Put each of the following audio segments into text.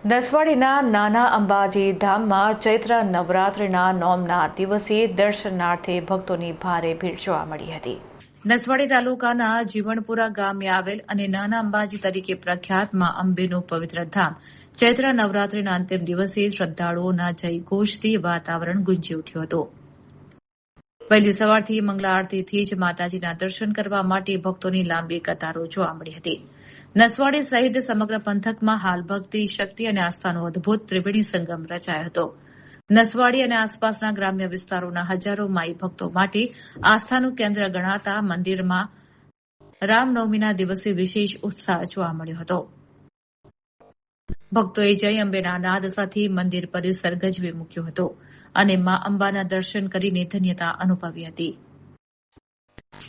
નસવાડીના નાના અંબાજી ધામમાં ચૈત્ર નવરાત્રિના નોમના દિવસે દર્શનાર્થે ભક્તોની ભારે ભીડ જોવા મળી હતી। નસવાડી તાલુકાના જીવણપુરા ગામે આવેલ અને નાના અંબાજી તરીકે પ્રખ્યાત મા અંબેનું પવિત્ર ધામ ચૈત્ર નવરાત્રિના અંતિમ દિવસે શ્રદ્ધાળુઓના જયઘોષથી વાતાવરણ ગુંજી ઉઠ્યું હતું। વહેલી સવારથી મંગલા આરતીથી જ માતાજીના દર્શન કરવા માટે ભક્તોની લાંબી કતારો જોવા મળી હતી। નસવાડી સહિત સમગ્ર પંથકમાં હાલ ભક્તિ, શક્તિ અને આસ્થાનો અદભુત ત્રિવેણી સંગમ રચાયો હતો। નસવાડી અને આસપાસના ગ્રામ્ય વિસ્તારોના હજારો માઈ ભક્તો માટે આસ્થાનું કેન્દ્ર ગણાતા મંદિરમાં રામનવમીના દિવસે વિશેષ ઉત્સાહ જોવા મળ્યો હતો। ભક્તોએ જય અંબેના નાદ સાથે મંદિર પરિસર ગજવી મૂક્યો હતો અને મા અંબાના દર્શન કરીને ધન્યતા અનુભવી હતી।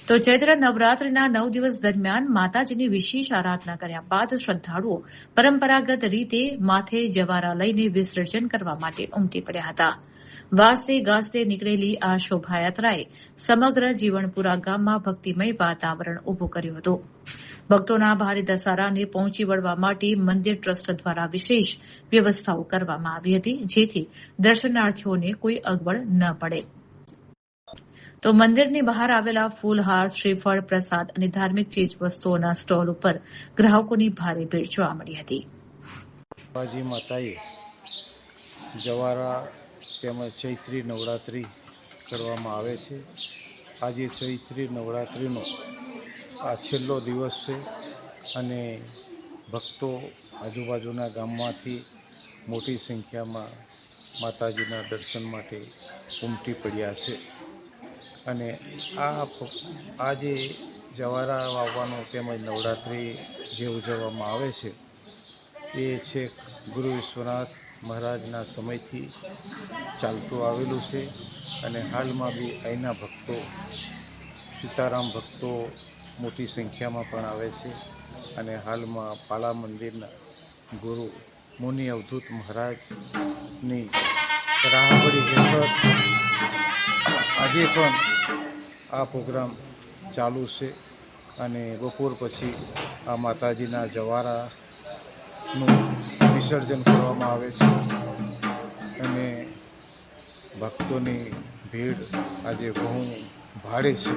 તો ચૈત્ર નવરાત્રિના 9 દિવસ દરમિયાન માતાજીની વિશેષ આરાધના કર્યા બાદ શ્રદ્ધાળુઓ પરંપરાગત રીતે માથે જવારા લઈને વિસર્જન કરવા માટે ઉમટી પડ્યા હતા। વાજતે ગાજતે નીકળેલી આ શોભાયાત્રાએ સમગ્ર જીવણપુરા ગામમાં ભક્તિમય વાતાવરણ ઉભું કર્યું હતું। ભક્તોના ભારે ધસારાને પહોંચી વળવા માટે મંદિર ટ્રસ્ટ દ્વારા વિશેષ વ્યવસ્થાઓ કરવામાં આવી હતી, જેથી દર્શનાર્થીઓને કોઈ અગવડ ન પડે। તો મંદિરની બહાર આવેલા ફૂલહાર, શ્રીફળ, પ્રસાદ અને ધાર્મિક ચીજવસ્તુઓના સ્ટોલ ઉપર ગ્રાહકોની ભારે ભીડ જોવા મળી હતી। અંબાજી માતાએ જવારા તેમજ ચૈત્રી નવરાત્રિ કરવામાં આવે છે। આજે ચૈત્રી નવરાત્રિનો આ છેલ્લો દિવસ છે અને ભક્તો આજુબાજુના ગામમાંથી મોટી સંખ્યામાં માતાજીના દર્શન માટે ઉમટી પડ્યા છે અને આ જે જવારા વાવવાનો તેમજ નવરાત્રિ જે ઉજવવામાં આવે છે એ છેક ગુરુ વિશ્વનાથ મહારાજના સમયથી ચાલતું આવેલું છે અને હાલમાં બી અહીંના ભક્તો, સીતારામ ભક્તો મોટી સંખ્યામાં પણ આવે છે અને હાલમાં પાલા મંદિરના ગુરુ મુનિ અવધૂત મહારાજની રાહબરી હેઠળ આજે પણ આ પ્રોગ્રામ ચાલુ છે અને બપોર પછી આ માતાજીના જવારાનું વિસર્જન કરવામાં આવે છે અને ભક્તોની ભીડ આજે બહુ ભારે છે।